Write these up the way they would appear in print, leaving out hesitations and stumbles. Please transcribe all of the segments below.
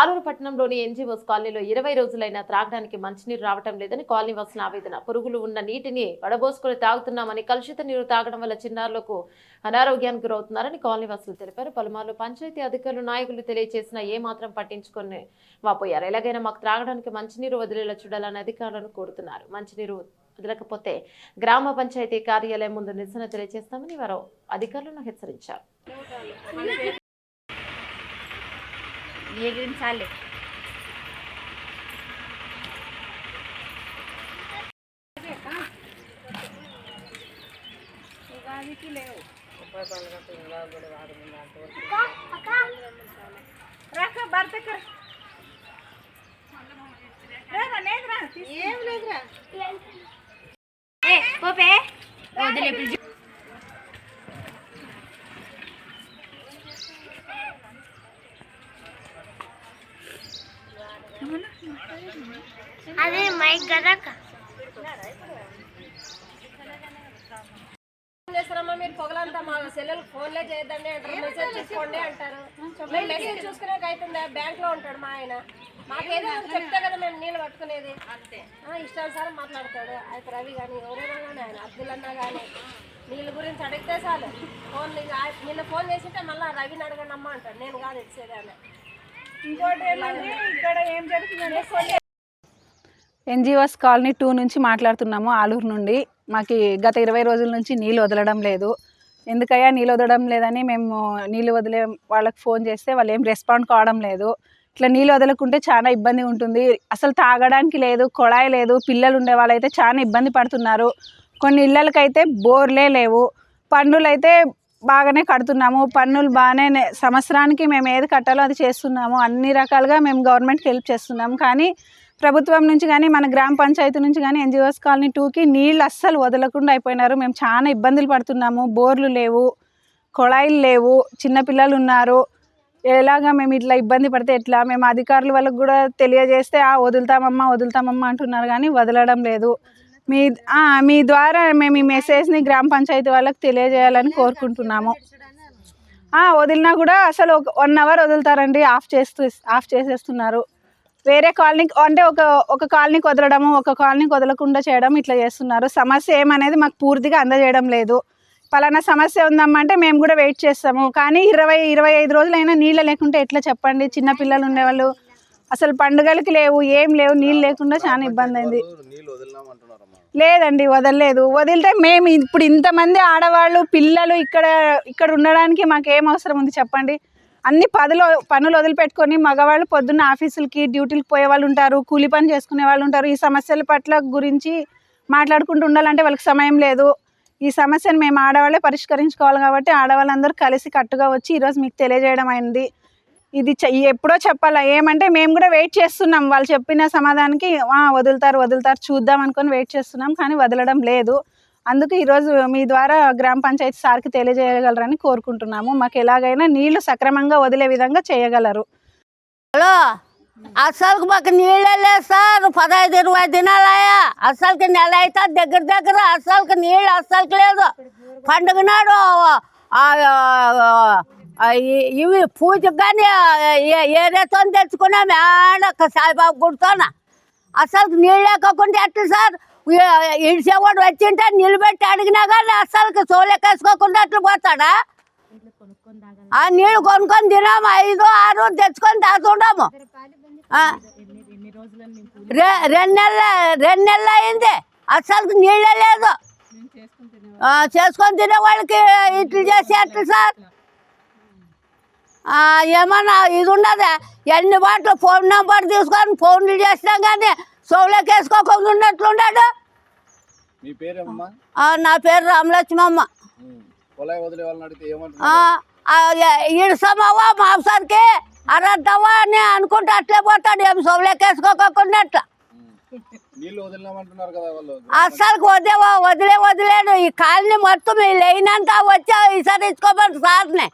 ఆలూరు పట్టణంలోని ఎన్జీఓస్ కాలనీలో 20 రోజులైనా త్రాగడానికి మంచినీరు రావటం లేదని కాలనీ వాసుల ఆవేదన. పురుగులు ఉన్న నీటిని వడబోసుకుని తాగుతున్నామని, కలుషిత నీరు తాగడం వల్ల చిన్నారులకు అనారోగ్యానికి గురవుతున్నారని కాలనీ వాసులు తెలిపారు. పలుమార్లు పంచాయతీ అధికారులు, నాయకులు తెలియజేసినా ఏమాత్రం పట్టించుకొని వాపోయారు. ఎలాగైనా మాకు త్రాగడానికి మంచినీరు వదిలేలా చూడాలని అధికారులను కోరుతున్నారు. మంచినీరు వదలకపోతే గ్రామ పంచాయతీ కార్యాలయం ముందు నిరసన తెలియజేస్తామని వారు అధికారులను హెచ్చరించారు. అదే మైక్ కదా చేస్తారమ్మా మీరు పొగలంతా మా సెల్లెలు ఫోన్లే చేయొద్దండి అంటారు, మెసేజ్ చూసుకోండి అంటారు. మేము మెసేజ్ చూసుకునేది అవుతుందా? బ్యాంక్ లో ఉంటాడు మా ఆయన, మాకేదో చెప్తే కదా మేము నీళ్ళు పట్టుకునేది. ఇష్టానుసారం మాట్లాడతాడు. అయితే రవి కానీ ఎవరైనా కానీ ఆయన అబ్దుల్ కానీ నీళ్ళ గురించి అడిగితే చాలు ఫోన్ నిన్న ఫోన్ చేసింటే మళ్ళీ రవిని అడగండి అమ్మ అంటాడు. నేను కాదు ఇచ్చేది అని. ఇంకోటి ఏమంటే ఇక్కడ ఏం జరుగుతుందంటే ఎన్జీఓస్ కాలనీ 2 నుంచి మాట్లాడుతున్నాము. ఆలూరు నుండి మాకు గత 20 రోజుల నుంచి నీళ్ళు వదలడం లేదు. ఎందుకయ్యా నీళ్ళు వదలడం లేదని మేము నీళ్ళు వదిలే వాళ్ళకి ఫోన్ చేస్తే వాళ్ళు ఏం రెస్పాండ్ కావడం లేదు. ఇట్లా నీళ్ళు వదలకుంటే చాలా ఇబ్బంది ఉంటుంది. అసలు తాగడానికి లేదు, కొళాయి లేదు. పిల్లలు ఉండే వాళ్ళైతే చాలా ఇబ్బంది పడుతున్నారు. కొన్ని ఇళ్ళకైతే బోర్లే లేవు. పన్నులు అయితే బాగానే కడుతున్నాము. పన్నులు బాగానే సంవత్సరానికి మేము ఏది కట్టాలో అది చేస్తున్నాము. అన్ని రకాలుగా మేము గవర్నమెంట్కి హెల్ప్ చేస్తున్నాము. కానీ ప్రభుత్వం నుంచి కానీ మన గ్రామ పంచాయతీ నుంచి కానీ ఎన్జీఓస్ కాలనీ 2కి నీళ్ళు అస్సలు వదలకుండా అయిపోయినారు. మేము చాలా ఇబ్బందులు పడుతున్నాము. బోర్లు లేవు, కొళాయిలు లేవు, చిన్నపిల్లలు ఉన్నారు. ఎలాగా మేము ఇట్లా ఇబ్బంది పడితే ఎట్లా? మేము అధికారుల వాళ్ళకు కూడా తెలియజేస్తే వదులుతామమ్మా అంటున్నారు కానీ వదలడం లేదు. మీ ద్వారా మేము ఈ మెసేజ్ని గ్రామ పంచాయతీ వాళ్ళకి తెలియజేయాలని కోరుకుంటున్నాము. వదిలినా కూడా అసలు 1 అవర్ వదులుతారండి, ఆఫ్ చేసేస్తున్నారు. వేరే కాలనీకి అంటే ఒక కాలనీకి వదలడము, ఒక కాలనీకి వదలకుండా చేయడం ఇట్లా చేస్తున్నారు. సమస్య ఏమనేది మాకు పూర్తిగా అందజేయడం లేదు. పలానా సమస్య ఉందమ్మంటే మేము కూడా వెయిట్ చేస్తాము. కానీ 20-25 రోజులైనా నీళ్ళు లేకుంటే ఎట్లా చెప్పండి? చిన్నపిల్లలు ఉండేవాళ్ళు అసలు పండుగలకి లేవు, ఏం లేవు. నీళ్ళు లేకుండా చాలా ఇబ్బంది అయింది. లేదండి, వదలలేదు. వదిలితే మేము ఇప్పుడు ఇంతమంది ఆడవాళ్ళు పిల్లలు ఇక్కడ ఉండడానికి మాకేం అవసరం ఉంది చెప్పండి? అన్ని పనులు వదిలిపెట్టుకొని మగవాళ్ళు పొద్దున్న ఆఫీసులకి డ్యూటీలకు పోయే వాళ్ళు ఉంటారు, కూలి పని చేసుకునే వాళ్ళు ఉంటారు. ఈ సమస్యల పట్ల గురించి మాట్లాడుకుంటూ ఉండాలంటే వాళ్ళకి సమయం లేదు. ఈ సమస్యను మేము ఆడవాళ్ళే పరిష్కరించుకోవాలి. కాబట్టి ఆడవాళ్ళందరూ కలిసి కట్టుగా వచ్చి ఈరోజు మీకు తెలియజేయడం అయింది. ఇది ఎప్పుడో చెప్పాలా? ఏమంటే మేము కూడా వెయిట్ చేస్తున్నాం. వాళ్ళు చెప్పిన సమాధానానికి వదులుతారు చూద్దాం అనుకొని వెయిట్ చేస్తున్నాం, కానీ వదలడం లేదు. అందుకు ఈరోజు మీ ద్వారా గ్రామ పంచాయతీ సార్కి తెలియజేయగలరని కోరుకుంటున్నాము. మాకు ఎలాగైనా నీళ్లు సక్రమంగా వదిలే విధంగా చేయగలరు. హలో, అసలుకి మాకు నీళ్ళే లేదు సార్. 15-20 దినాలయ్యా. అసలుకి నెల అయితే దగ్గర అసలుకి నీళ్ళు అస్సలుకి లేదు. పండుగ నాడు ఇవి పూజకు కానీ ఏరేతో తెచ్చుకున్నాం ఆడ సాయిబాబు గుడితోన. అసలుకి నీళ్ళు లేకోకుండా ఎట్లా సార్? ఇడిసేవాడు వచ్చింటే నిలబెట్టి అడిగినా కానీ అస్సలు సోలెక్కేసుకోకుండా అట్లా పోతాడా? ఆ నీళ్ళు కొనుక్కొని తినాము, 5-6 తెచ్చుకొని తాగుతుండము. 2 నెలలు అయింది. అస్సలు నీళ్ళే లేదు. చేసుకొని తినే వాళ్ళకి ఇట్లు చేసి ఎట్లా సార్? ఏమన్నా ఇది ఉండదా? ఎన్ని బాటలు ఫోన్ నెంబర్ తీసుకొని ఫోన్లు చేసినా కానీ సోలోకి వేసుకోకుండా ఉన్నట్లున్నాడు. నా పేరు రామలక్ష్మమ్మ. ఇడుసమావా మాంసానికి అరద్దావా అని అనుకుంటే అట్లే పోతాడు. ఏం సోలోకి వేసుకోకుండా అస్సలు వదిలేడు. ఈ కాలనీ మొత్తం లేనంతా వచ్చా విసరించుకోమని సార్ని.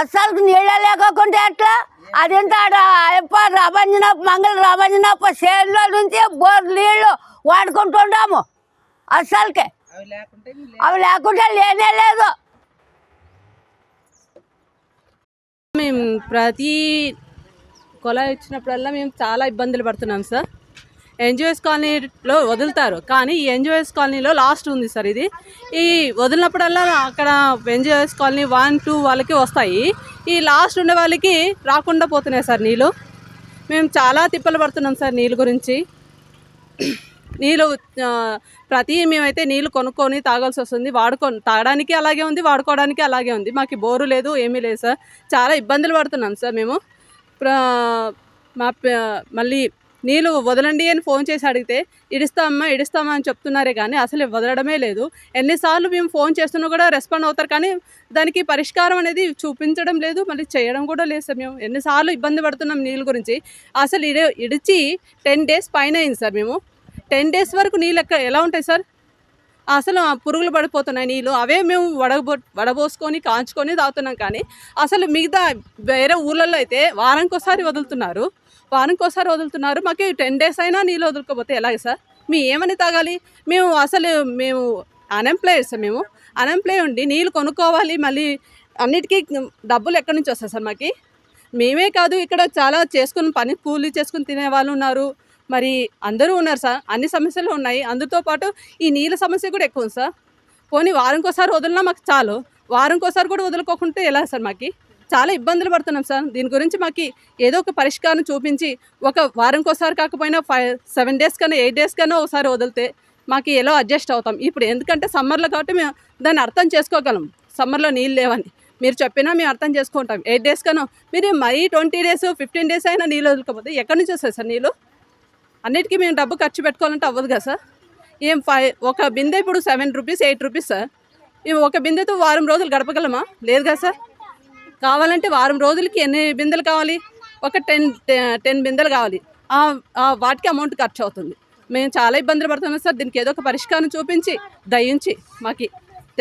అస్సలు నీళ్ళ లేకోకుంటే ఎట్లా? అదింత మంగళ రామంజనప్ప చేనులో నుంచి బోర్ నీళ్ళు వాడుకుంటున్నాము. అస్సలకే అవి లేకుంటే లేనే లేదు. ప్రతి కొలాయి వచ్చినప్పుడల్లా మేము చాలా ఇబ్బందులు పడుతున్నాం సార్. ఎన్జిఓఎస్ కాలనీలో వదులుతారు, కానీ ఈ ఎన్జిఓఎస్ కాలనీలో లాస్ట్ ఉంది సార్. ఇది ఈ వదిలినప్పుడల్లా అక్కడ ఎన్జిఓఎస్ కాలనీ 1, 2 వాళ్ళకి వస్తాయి, ఈ లాస్ట్ ఉండే వాళ్ళకి రాకుండా పోతున్నాయి సార్ నీళ్ళు. మేము చాలా తిప్పలు పడుతున్నాం సార్ నీళ్ళు గురించి. నీళ్ళు మేమైతే నీళ్ళు కొనుక్కొని తాగాల్సి వస్తుంది. తాగడానికి అలాగే ఉంది, వాడుకోవడానికి అలాగే ఉంది. మాకు బోరు లేదు, ఏమీ లేదు సార్. చాలా ఇబ్బందులు పడుతున్నాం సార్ మేము. మళ్ళీ నీళ్ళు వదలండి అని ఫోన్ చేసి అడిగితే ఇడిస్తామా అని చెప్తున్నారే కానీ అసలు వదలడమే లేదు. ఎన్నిసార్లు మేము ఫోన్ చేస్తున్నా కూడా రెస్పాండ్ అవుతారు, కానీ దానికి పరిష్కారం అనేది చూపించడం లేదు, మళ్ళీ చేయడం కూడా లేదు సార్. మేము ఎన్నిసార్లు ఇబ్బంది పడుతున్నాం నీళ్ళ గురించి. అసలు ఇడిచి 10 days పైన అయింది సార్. మేము 10 days వరకు నీళ్ళు ఎలా ఉంటాయి సార్? అసలు పురుగులు పడిపోతున్నాయి నీళ్ళు. అవే మేము వడబోసుకొని కాంచుకొని తాగుతున్నాం, కానీ అసలు మిగతా వేరే ఊళ్ళల్లో అయితే వారానికి ఒకసారి వదులుతున్నారు. మాకు 10 days అయినా నీళ్ళు వదులుకోపోతే ఎలాగే సార్? మేము ఏమని తాగాలి? మేము అన్ఎంప్లాయిడ్ సార్. మేము అన్ఎంప్లాయ్ ఉండి నీళ్ళు కొనుక్కోవాలి, మళ్ళీ అన్నిటికీ డబ్బులు ఎక్కడి నుంచి వస్తాయి సార్ మాకు? మేమే కాదు, ఇక్కడ చాలా కూలీ చేసుకుని తినే వాళ్ళు ఉన్నారు, మరి అందరూ ఉన్నారు సార్. అన్ని సమస్యలు ఉన్నాయి, అందుతో పాటు ఈ నీళ్ళ సమస్య కూడా ఎక్కువ ఉంది సార్. పోనీ వారంకోసారి వదిలినా మాకు చాలు, వారంకోసారి కూడా వదులుకోకుంటే ఎలా సార్? మాకు చాలా ఇబ్బందులు పడుతున్నాం సార్. దీని గురించి మాకు ఏదో ఒక పరిష్కారం చూపించి, ఒక వారంకోసారి కాకపోయినా 7 days కన్నా 8 days కన్నా ఒకసారి వదిలితే మాకు ఎలా అడ్జస్ట్ అవుతాం. ఇప్పుడు ఎందుకంటే సమ్మర్లో కాబట్టి మేము దాన్ని అర్థం చేసుకోగలం, సమ్మర్లో నీళ్ళు లేవని. మీరు చెప్పినా మేము అర్థం చేసుకుంటాం. 8 days కన్నా మీరు మరీ 20 days 15 days అయినా నీళ్ళు వదులుకోకపోతే ఎక్కడి నుంచి వస్తాయి సార్ నీళ్ళు? అన్నిటికీ మేము డబ్బు ఖర్చు పెట్టుకోవాలంటే అవ్వదు కదా సార్. ఒక బిందె ఇప్పుడు 7 rupees 8 rupees సార్. ఒక బిందెతో వారం రోజులు గడపగలమా? లేదు కదా సార్. కావాలంటే వారం రోజులకి ఎన్ని బిందెలు కావాలి? ఒక 10 బిందెలు కావాలి. వాటికి అమౌంట్ ఖర్చు అవుతుంది. మేము చాలా ఇబ్బందులు పడుతున్నాం సార్. దీనికి ఏదో ఒక పరిష్కారం చూపించి దయించి మాకు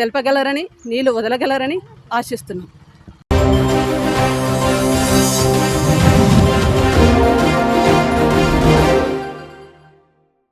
తెలపగలరని, నీళ్ళు వదలగలరని ఆశిస్తున్నాం.